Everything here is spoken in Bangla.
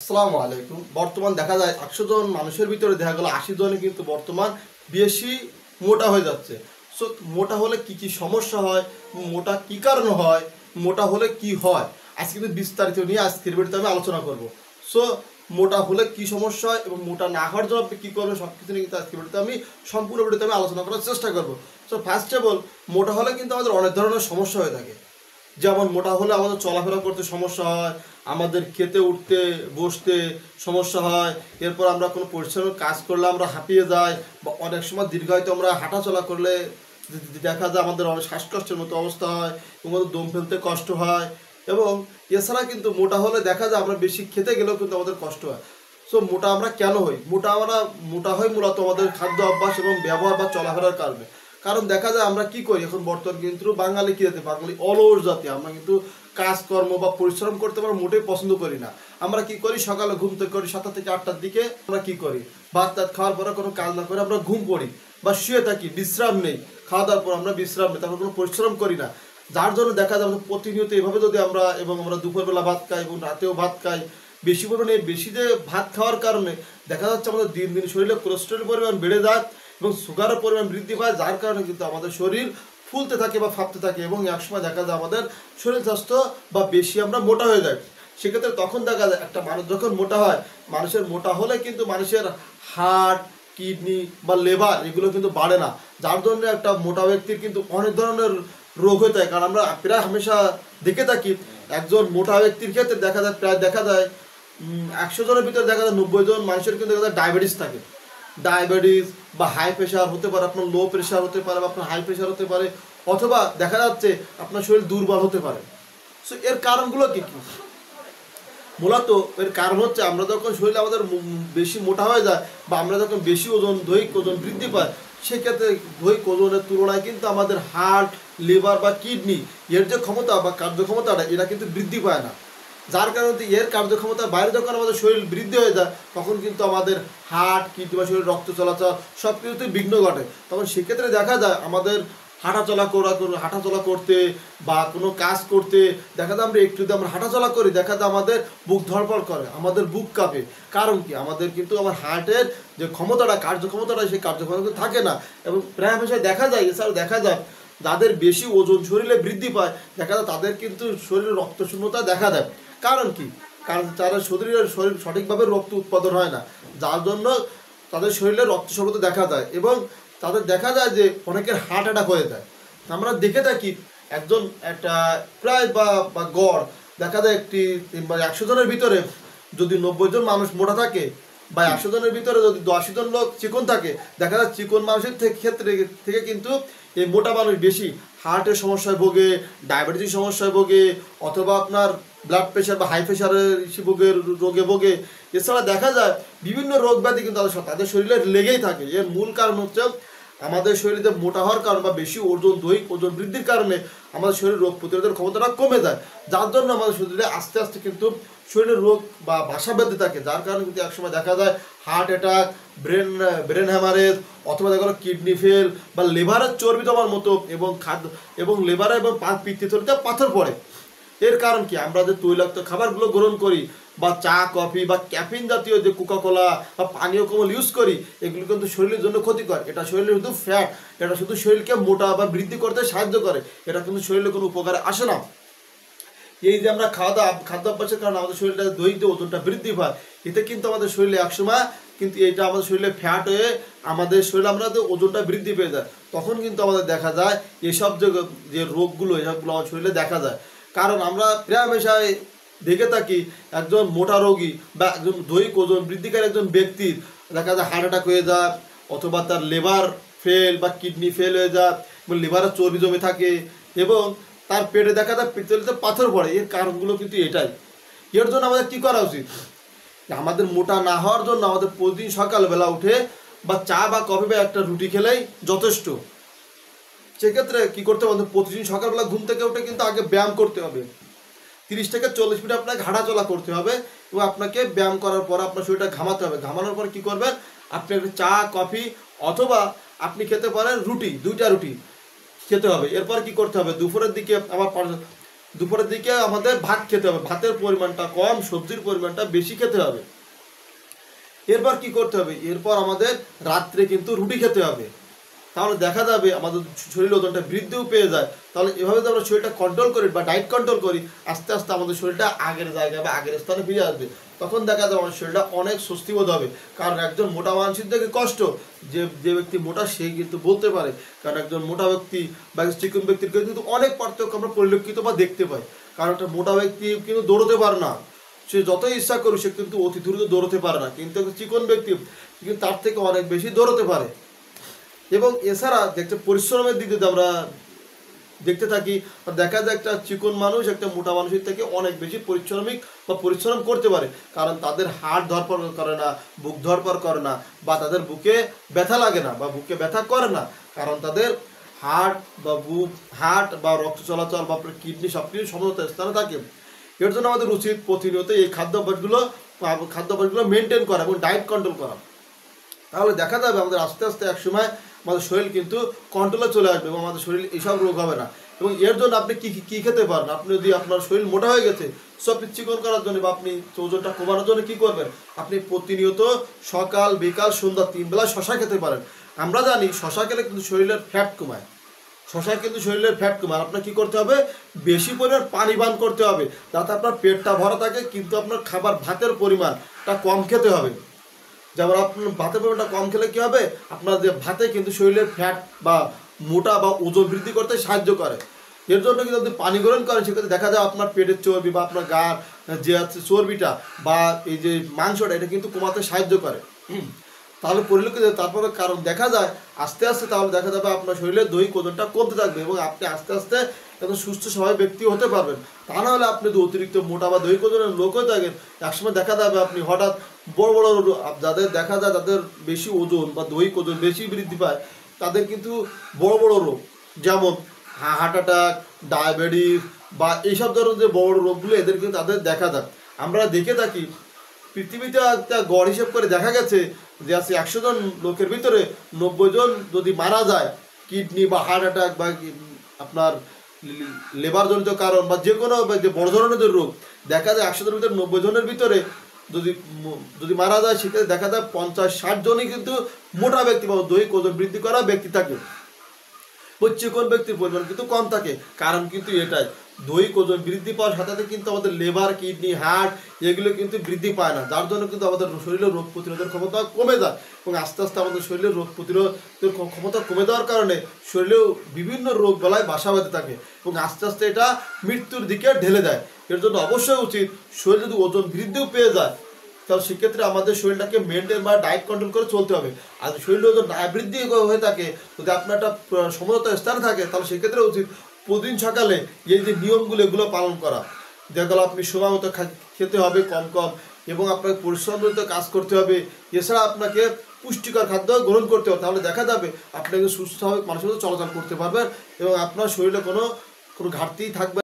আসসালামু আলাইকুম। বর্তমান দেখা যায় 100 জন মানুষের ভিতরে দেখা গেল 80 জনই কিন্তু বর্তমান বেশি মোটা হয়ে যাচ্ছে। সো মোটা হলে কি কি সমস্যা হয়, মোটা কি কারণে হয়, মোটা হলে কি হয়, আজকে কিন্তু বিস্তারিত নিয়ে আজকের ভিডিওতে আমি আলোচনা করব। সো মোটা হলে কি সমস্যা হয় এবং মোটা না হওয়ার জন্য আপনি কী করবেন সব কিছু নিয়ে কিন্তু আজকের ভিডিওতে আমি সম্পূর্ণ ভিডিওতে আমি আলোচনা করার চেষ্টা করব। সো ফার্স্ট অফ অল, মোটা হলে কিন্তু আমাদের অনেক ধরনের সমস্যা হয়ে থাকে। যেমন মোটা হলে আমাদের চলাফেরা করতে সমস্যা হয়, আমাদের খেতে উঠতে বসতে সমস্যা হয়, এরপর আমরা কোনো পরিশ্রমের কাজ করলে আমরা হাঁপিয়ে যাই, বা অনেক সময় দীর্ঘায়িত আমরা হাঁটাচলা করলে দেখা যায় আমাদের অনেক শ্বাসকষ্টের মতো অবস্থা হয় এবং আমাদের দম ফেলতে কষ্ট হয়। এবং এছাড়া কিন্তু মোটা হলে দেখা যায় আমরা বেশি খেতে গেলেও কিন্তু আমাদের কষ্ট হয়। সো মোটা আমরা কেন হই? আমরা মোটা হই মূলত আমাদের খাদ্য অভ্যাস এবং ব্যবহার বা চলাফেরার কারণে। কারণ দেখা যায় আমরা কি করি এখন বর্তমান কিন্তু বাঙালি কী জাতি, বাঙালি অলস জাতি। আমরা কিন্তু কাজকর্ম বা পরিশ্রম করতে আমরা মোটেই পছন্দ করি না। আমরা কি করি, সকালে ঘুম থেকে করি 7টা থেকে 8টার দিকে আমরা কি করি, ভাত টাত খাওয়ার পরে কোনো কাজ না করে আমরা ঘুম পড়ি বা শুয়ে থাকি, বিশ্রাম নেই। খাওয়া দাওয়ার পর আমরা বিশ্রাম নেই, তারপর কোনো পরিশ্রম করি না। যার জন্য দেখা যায় আমরা প্রতিনিয়ত এভাবে যদি আমরা দুপুরবেলা ভাত খাই এবং রাতেও ভাত খাই, বেশি পরিমাণে বেশি যে ভাত খাওয়ার কারণে দেখা যাচ্ছে আমাদের দিন দিন শরীরে কোলেস্ট্রলের পরিমাণ বেড়ে যায় এবং সুগারের পরিমাণ বৃদ্ধি পায়, যার কারণে কিন্তু আমাদের শরীর ফুলতে থাকে বা ফাঁপতে থাকে এবং একসময় দেখা যায় আমাদের শরীর স্বাস্থ্য বা বেশি আমরা মোটা হয়ে যায়। সেক্ষেত্রে তখন দেখা যায় একটা মানুষ যখন মোটা হয়, মানুষের মোটা হলে কিন্তু মানুষের হার্ট, কিডনি বা লিভার এগুলো কিন্তু বাড়ে না, যার জন্য একটা মোটা ব্যক্তির কিন্তু অনেক ধরনের রোগ হয়ে থাকে। কারণ আমরা প্রায় হামেশা দেখে থাকি একজন মোটা ব্যক্তির ক্ষেত্রে দেখা যায় 100 জনের ভিতরে দেখা যায় 90 জন মানুষের কিন্তু দেখা যায় ডায়াবেটিস থাকে। ডায়াবেটিস বা হাই প্রেশার হতে পারে, আপনার লো প্রেশার হতে পারে, বা আপনার হাই প্রেশার হতে পারে, অথবা দেখা যাচ্ছে আপনার শরীর দুর্বল হতে পারে। সো এর কারণগুলো কী কী? মূলত এর কারণ হচ্ছে আমরা যখন শরীরে আমাদের বেশি মোটা হয়ে যায় বা আমরা যখন বেশি দৈহিক ওজন বৃদ্ধি পায়, সেক্ষেত্রে দৈহিক ওজনের তুলনায় কিন্তু আমাদের হার্ট, লিভার বা কিডনি এর যে ক্ষমতা বা কার্যক্ষমতাটা এটা কিন্তু বৃদ্ধি পায় না। যার কারণে এর কার্যক্ষমতার বাইরে যখন আমাদের শরীর বৃদ্ধি হয়ে যায়, তখন কিন্তু আমাদের হার্ট, কিডনি বা শরীর রক্ত চলাচল সব কিছুতে বিঘ্ন ঘটে। তখন সেক্ষেত্রে দেখা যায় আমাদের হাঁটাচলা করতে বা কোনো কাজ করতে দেখা যায় আমরা একটু যদি আমরা হাঁটাচলা করি, দেখা যায় আমাদের বুক ধড়ফড় করে, আমাদের বুক কাঁপে। কারণ কি? আমাদের কিন্তু আমার হার্টের যে কার্যক্ষমতাটা সেই কার্যক্ষমতা থাকে না। এবং প্রায় ভাষায় দেখা যায়, এছাড়াও দেখা যায় যাদের বেশি ওজন শরীরে বৃদ্ধি পায়, দেখা যায় তাদের কিন্তু শরীরে রক্ত শূন্যতা দেখা দেয়। কারণ কি? কারণ তারা শরীর সঠিকভাবে রক্ত উৎপাদন হয় না, যার জন্য তাদের শরীরে রক্ত স্বল্পতা দেখা যায় এবং তাদের দেখা যায় যে অনেকের হার্ট অ্যাটাক হয়ে যায়। আমরা দেখে থাকি একজন একটা প্রায় বা গড় দেখা যায় 100 জনের ভিতরে যদি 90 জন মানুষ মোটা থাকে বা 100 জনের ভিতরে যদি 80 জন লোক চিকন থাকে, দেখা যায় চিকন মানুষের ক্ষেত্রে থেকে কিন্তু এই মোটা মানুষ বেশি হার্টের সমস্যায় ভোগে, ডায়াবেটিসের সমস্যায় ভোগে, অথবা আপনার ব্লাড প্রেশার বা হাই প্রেশারের রোগে ভোগে। এছাড়া দেখা যায় বিভিন্ন রোগ ব্যাধি কিন্তু তাদের শরীরে লেগেই থাকে। এর মূল কারণ হচ্ছে আমাদের শরীরে মোটা হওয়ার কারণ বা বেশি দৈহিক ওজন বৃদ্ধির কারণে আমাদের শরীরের রোগ প্রতিরোধের ক্ষমতাটা কমে যায়, যার জন্য আমাদের শরীরে আস্তে আস্তে কিন্তু শরীরের রোগ বা বাসা বেঁধে থাকে। যার কারণে কিন্তু একসময় দেখা যায় হার্ট অ্যাটাক, ব্রেন হ্যামারেজ, অথবা দেখা গেলো কিডনি ফেল বা লিভারের চর্বি জমার মতো এবং লিভারে এবং পিত্তথলিতে পাথর পড়ে। এর কারণ কি? আমরা যে তৈলাক্ত খাবারগুলো গ্রহণ করি বা চা, কফি বা ক্যাফিন জাতীয় যে কোকাকোলা বা পানীয় কোমল ইউজ করি, এগুলো কিন্তু শরীরের জন্য ক্ষতিকর। এটা শরীরের শুধু ফ্যাট, এটা শুধু শরীরকে মোটা বা বৃদ্ধি করতে সাহায্য করে, এটা কিন্তু শরীরে কোনো উপকারে আসে না। এই যে আমরা খাদ্যাভ্যাসের কারণে আমাদের শরীরটা দৈহিক ওজনটা বৃদ্ধি পায়, এতে কিন্তু আমাদের শরীরে একসময় কিন্তু এটা আমাদের শরীরে ফ্যাট হয়ে আমাদের শরীরে আমাদের ওজনটা বৃদ্ধি পেয়ে যায়। তখন কিন্তু আমাদের দেখা যায় এসব যে রোগগুলো এসবগুলো আমার শরীরে দেখা যায়। কারণ আমরা প্রায় হামেশায় দেখে থাকি একজন মোটা রোগী বা একজন দৈহিক ওজন বৃদ্ধিকারী একজন ব্যক্তির দেখা যায় হার্ট অ্যাটাক হয়ে যায়, অথবা তার লিভার ফেল বা কিডনি ফেল হয়ে যায় এবং লিভারের চর্বি জমে থাকে এবং তার পেটে দেখা যায় পিত্তথলিতে পাথর পড়ে। এর কারণগুলো কিন্তু এটাই। এর জন্য আমাদের কী করা উচিত? আমাদের মোটা না হওয়ার জন্য আমাদের প্রতিদিন সকালবেলা উঠে বা চা বা কফি বা একটা রুটি খেলেই যথেষ্ট। সেক্ষেত্রে কী করতে হবে? প্রতিদিন সকালবেলা ঘুম থেকে উঠে কিন্তু আগে ব্যায়াম করতে হবে। 30 থেকে 40 মিনিট আপনাকে হাঁটাচলা করতে হবে এবং আপনাকে ব্যায়াম করার পর আপনার শরীরটা ঘামাতে হবে। ঘামানোর পর কী করবেন? আপনি একটা চা, কফি অথবা আপনি খেতে পারেন রুটি, 2টা রুটি খেতে হবে। এরপর কি করতে হবে? দুপুরের দিকে আমাদের ভাত খেতে হবে, ভাতের পরিমাণটা কম, সবজির পরিমাণটা বেশি খেতে হবে। এরপর কি করতে হবে, এরপর আমাদের রাত্রে কিন্তু রুটি খেতে হবে। তাহলে দেখা যাবে আমাদের শরীর ওজনটা বৃদ্ধিও পেয়ে যায়। তাহলে এভাবে যদি আমরা শরীরটা কন্ট্রোল করি বা ডায়েট কন্ট্রোল করি, আস্তে আস্তে আমাদের শরীরটা আগের জায়গায় বা আগের স্থানে ফিরে আসবে। তখন দেখা যাবে আমাদের শরীরটা অনেক স্বস্তি বোধ হবে। কারণ একজন মোটা মানুষের থেকে কষ্ট, যে ব্যক্তি মোটা সে কিন্তু বলতে পারে। কারণ একজন মোটা ব্যক্তি বা একজন চিকন ব্যক্তির কিন্তু অনেক পার্থক্য আমরা পরিলক্ষিত বা দেখতে পাই। কারণ একটা মোটা ব্যক্তি কিন্তু দৌড়তে পারে না, সে যতই ইচ্ছা করুক সে কিন্তু অতি দ্রুত দৌড়তে পারে না। কিন্তু চিকন ব্যক্তি কিন্তু তার থেকে অনেক বেশি দৌড়তে পারে। এবং এছাড়া দেখতে পরিশ্রমের দিক যদি আমরা দেখতে থাকি, দেখা যায় একটা চিকন মানুষ একটা মোটা মানুষের থেকে অনেক বেশি পরিশ্রম করতে পারে। কারণ তাদের হাড় ধরপড় করে না, বুক ধরপড় করে না, বা তাদের বুকে ব্যথা লাগে না বা বুকে ব্যথা করে না। কারণ তাদের হার্ট বা রক্ত চলাচল বা কিডনি সব কিছু সমস্ত স্থানে থাকে। এর জন্য আমাদের উচিত প্রতিনিয়ত এই খাদ্যাভ্যাসগুলো মেনটেন করা এবং ডায়েট কন্ট্রোল করা। তাহলে দেখা যাবে আমাদের আস্তে আস্তে একসময় আমাদের শরীর কিন্তু কন্ট্রোলে চলে আসবে এবং আমাদের শরীর এইসব রোগ হবে না। এবং এর জন্য আপনি কী খেতে পারেন, আপনি যদি আপনার শরীর মোটা হয়ে গেছে সব চিকন করার জন্য বা আপনি ওজনটা কমানোর জন্য কী করবেন, আপনি প্রতিনিয়ত সকাল বিকাল সন্ধ্যা 3 বেলা শশা খেতে পারেন। আমরা জানি শশা খেলে কিন্তু শরীরের ফ্যাট কমায়, আপনার কী করতে হবে, বেশি পরিমাণ পানি পান করতে হবে যাতে আপনার পেটটা ভরা থাকে, কিন্তু আপনার ভাতের পরিমাণটা কম খেতে হবে। যেমন আপনার ভাতের পরিমাণটা কম খেলে কী হবে, আপনার যে ভাতে কিন্তু শরীরের ফ্যাট বা মোটা বা ওজন বৃদ্ধি করতে সাহায্য করে। এর জন্য কিন্তু আপনি পানি গ্রহণ করেন, সেক্ষেত্রে দেখা যায় আপনার পেটের চর্বি বা আপনার গার যে আছে চর্বিটা বা এই যে মাংসটা এটা কিন্তু কমাতে সাহায্য করে। তাহলে পরিলক্ষিত তারপরে কারণ দেখা যায় আস্তে আস্তে তাহলে দেখা যাবে আপনার শরীরের দৈহিক ওজনটা কমতে থাকবে এবং আপনি আস্তে আস্তে একজন সুস্থ স্বাভাবিক ব্যক্তি হতে পারবেন। তা না হলে আপনি যদি অতিরিক্ত মোটা বা দৈহিক ওজনের লোক হয়ে থাকেন, একসময় দেখা যাবে আপনি হঠাৎ বড় বড় যাদের দেখা যায় তাদের বেশি ওজন বা দৈহিক ওজন বেশি বৃদ্ধি পায়, তাদের কিন্তু বড় বড় রোগ যেমন হার্ট অ্যাটাক, ডায়াবেটিস বা এইসব ধরনের যে বড় রোগগুলো এদের কিন্তু তাদের দেখা যায়। আমরা দেখে থাকি পৃথিবীতে একটা গড় হিসেব করে দেখা গেছে যে আছে 100 জন লোকের ভিতরে 90 জন যদি মারা যায় কিডনি বা হার্ট অ্যাটাক বা আপনার লেবারজনিত কারণ বা যে কোনো যে বড় ধরনের রোগ, দেখা যায় 100 জনের ভিতরে 90 জনের ভিতরে যদি মারা যায় সেক্ষেত্রে দেখা যায় 50-60 জনই কিন্তু মোটা ব্যক্তি বা দৈহিক ওজন বৃদ্ধি করা ব্যক্তি থাকে। ওই চিকন ব্যক্তির পরিমাণ কিন্তু কম থাকে। কারণ কিন্তু এটাই, দৈহিক ওজন বৃদ্ধি পাওয়ার সাথে সাথে কিন্তু আমাদের লেবার, কিডনি, হার্ট এগুলো কিন্তু বৃদ্ধি পায় না, যার জন্য কিন্তু আমাদের শরীরের রোগ প্রতিরোধের ক্ষমতা কমে যায় এবং আস্তে আস্তে আমাদের শরীরের রোগ প্রতিরোধের ক্ষমতা কমে যাওয়ার কারণে শরীরেও বিভিন্ন রোগ বেলায় বাসা বাঁধতে থাকে এবং আস্তে আস্তে এটা মৃত্যুর দিকে ঢেলে দেয়। এর জন্য অবশ্যই উচিত শরীর যদি ওজন বৃদ্ধিও পেয়ে যায় তাহলে সেক্ষেত্রে আমাদের শরীরটাকে মেনটেন বা ডায়েট কন্ট্রোল করে চলতে হবে। আর শরীরের ওজন না বৃদ্ধি হয়ে থাকে, যদি আপনার একটা সমঝোত স্থানে থাকে তাহলে সেক্ষেত্রে উচিত প্রতিদিন সকালে এই যে নিয়মগুলো এগুলো পালন করা। দেখা গেল আপনি সময় মতো খেতে হবে কম কম এবং আপনাকে পরিশ্রমজনিত কাজ করতে হবে। এছাড়া আপনাকে পুষ্টিকর খাদ্য গ্রহণ করতে হবে। তাহলে দেখা যাবে আপনি সুস্থ স্বাভাবিক মানুষের মতো চলাচল করতে পারবেন এবং আপনার শরীরে কোনো ঘাটতি থাকবে।